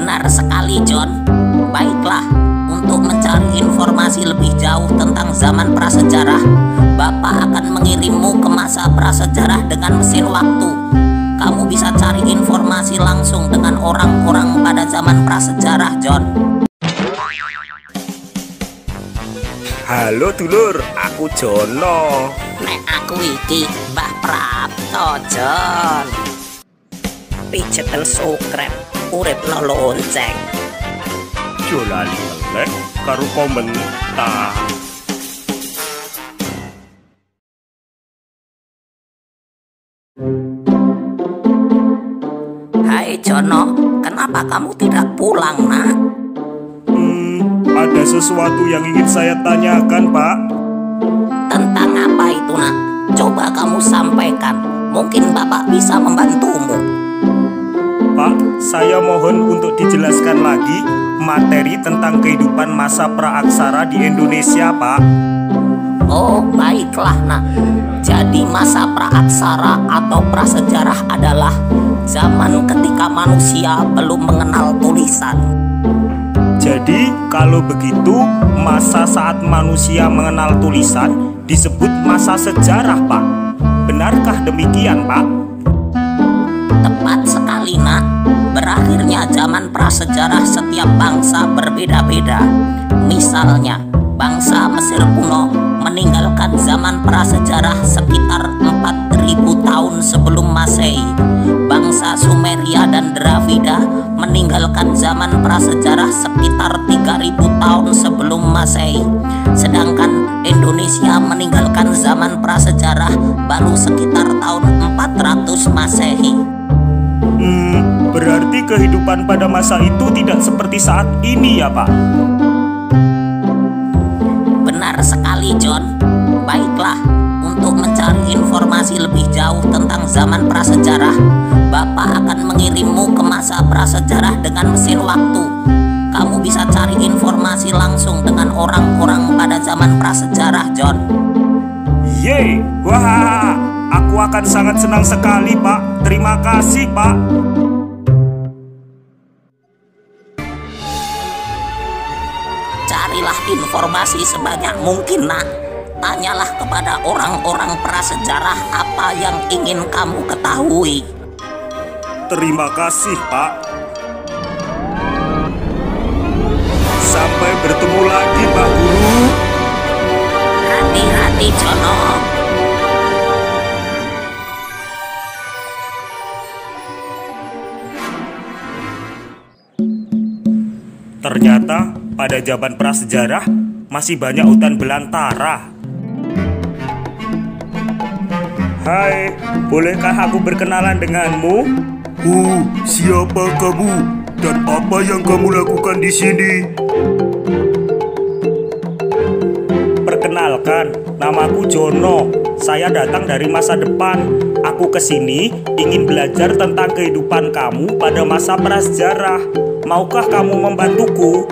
Benar sekali, John. Baiklah, untuk mencari informasi lebih jauh tentang zaman prasejarah, Bapak akan mengirimmu ke masa prasejarah dengan mesin waktu. Kamu bisa cari informasi langsung dengan orang-orang pada zaman prasejarah, John. Halo dulur, aku Jono. Nek aku iki Mbah Prapto, John. Pijeten sukrep, urip no lonceng. Yo lali melek karo komentar. Hai Jono, kenapa kamu tidak pulang, nak? Ada sesuatu yang ingin saya tanyakan, Pak. Tentang apa itu, nak? Coba kamu sampaikan. Mungkin Bapak bisa membantumu. Pak, saya mohon untuk dijelaskan lagi materi tentang kehidupan masa praaksara di Indonesia, Pak. Oh, baiklah, nak. Jadi masa praaksara atau prasejarah adalah zaman ketika manusia belum mengenal tulisan. Jadi, kalau begitu, masa saat manusia mengenal tulisan disebut masa sejarah, Pak. Benarkah demikian, Pak? Tepat sekali, nak. Berakhirnya zaman prasejarah setiap bangsa berbeda-beda. Misalnya, bangsa Mesir kuno meninggalkan zaman prasejarah sekitar 4000 tahun sebelum Masehi. Bangsa Sumeria dan Dravida meninggalkan zaman prasejarah sekitar 3000 tahun sebelum Masehi. Sedangkan Indonesia meninggalkan zaman prasejarah baru sekitar tahun 400 Masehi. Berarti kehidupan pada masa itu tidak seperti saat ini ya, Pak? Benar sekali, John. Baiklah, untuk mencari informasi lebih jauh tentang zaman prasejarah, Bapak akan mengirimmu ke masa prasejarah dengan mesin waktu. Kamu bisa cari informasi langsung dengan orang-orang pada zaman prasejarah, John. Yeay, wah, aku akan sangat senang sekali, Pak. Terima kasih, Pak. Carilah informasi sebanyak mungkin, nak. Tanyalah kepada orang-orang prasejarah apa yang ingin kamu ketahui. Terima kasih, Pak. Sampai bertemu lagi, Pak Guru. Hati-hati, Jono. Ternyata pada zaman prasejarah masih banyak hutan belantara. Hai, bolehkah aku berkenalan denganmu? Siapa kamu? Dan apa yang kamu lakukan di sini? Perkenalkan, namaku Jono. Saya datang dari masa depan. Aku kesini ingin belajar tentang kehidupan kamu pada masa prasejarah. Maukah kamu membantuku?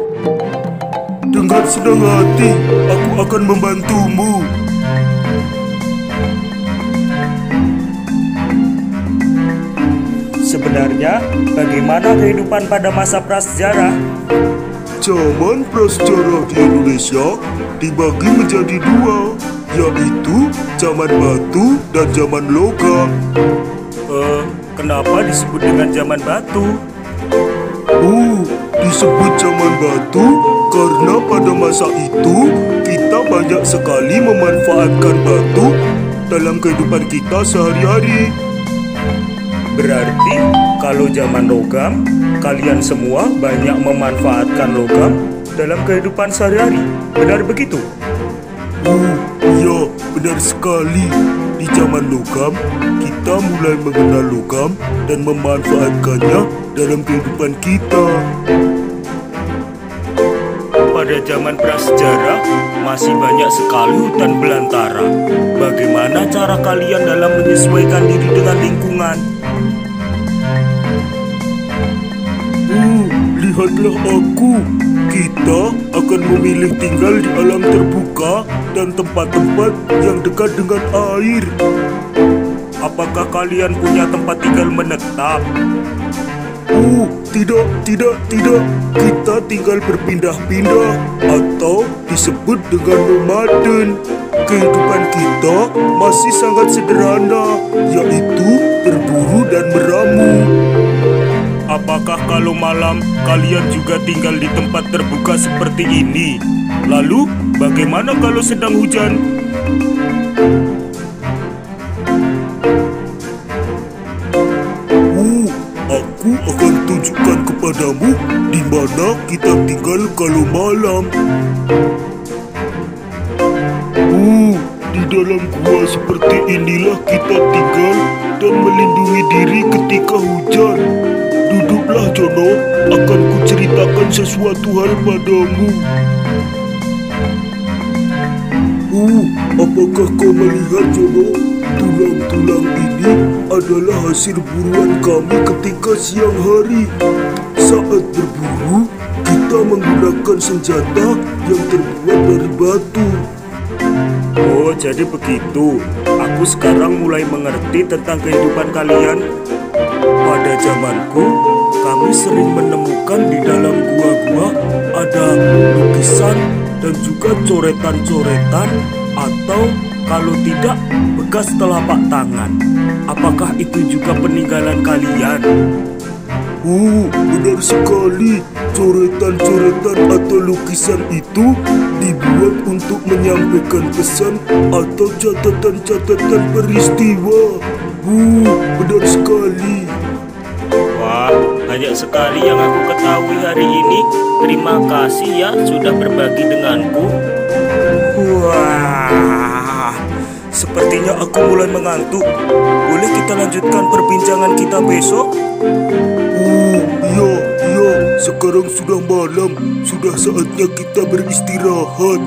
Dengan senang hati, aku akan membantumu. Sebenarnya, bagaimana kehidupan pada masa prasejarah? Zaman prasejarah di Indonesia dibagi menjadi dua, yaitu zaman batu dan zaman logam. Kenapa disebut dengan zaman batu? Disebut zaman batu karena pada masa itu kita banyak sekali memanfaatkan batu dalam kehidupan kita sehari-hari. Berarti kalau zaman logam, kalian semua banyak memanfaatkan logam dalam kehidupan sehari-hari. Benar begitu? Iya, benar sekali. Di zaman logam, kita mulai mengenal logam dan memanfaatkannya dalam kehidupan kita. Pada zaman prasejarah, masih banyak sekali hutan belantara. Bagaimana cara kalian dalam menyesuaikan diri dengan lingkungan? Lihatlah aku. Kita akan memilih tinggal di alam terbuka dan tempat-tempat yang dekat dengan air. Apakah kalian punya tempat tinggal menetap? Tidak. Kita tinggal berpindah-pindah atau disebut dengan nomaden. Kehidupan kita masih sangat sederhana, yaitu berburu dan meramu. Apakah kalau malam kalian juga tinggal di tempat terbuka seperti ini? Lalu, bagaimana kalau sedang hujan? Aku akan tunjukkan kepadamu di mana kita tinggal kalau malam. Di dalam gua seperti inilah kita tinggal dan melindungi diri ketika hujan. Duduklah, Jono, akan kuceritakan sesuatu hal padamu. Apakah kau melihat, Jono? Tulang-tulang ini adalah hasil buruan kami ketika siang hari. Saat berburu, kita menggunakan senjata yang terbuat dari batu. Oh, jadi begitu. Aku sekarang mulai mengerti tentang kehidupan kalian. Pada zamanku, kami sering menemukan di dalam gua-gua ada lukisan dan juga coretan-coretan atau kalau tidak bekas telapak tangan. Apakah itu juga peninggalan kalian? Benar sekali. Coretan-coretan atau lukisan itu dibuat untuk menyampaikan pesan atau catatan-catatan peristiwa. Benar sekali. Wah, banyak sekali yang aku ketahui hari ini. Terima kasih ya sudah berbagi denganku. Wah, sepertinya aku mulai mengantuk. Boleh kita lanjutkan perbincangan kita besok? Iya, sekarang sudah malam. Sudah saatnya kita beristirahat.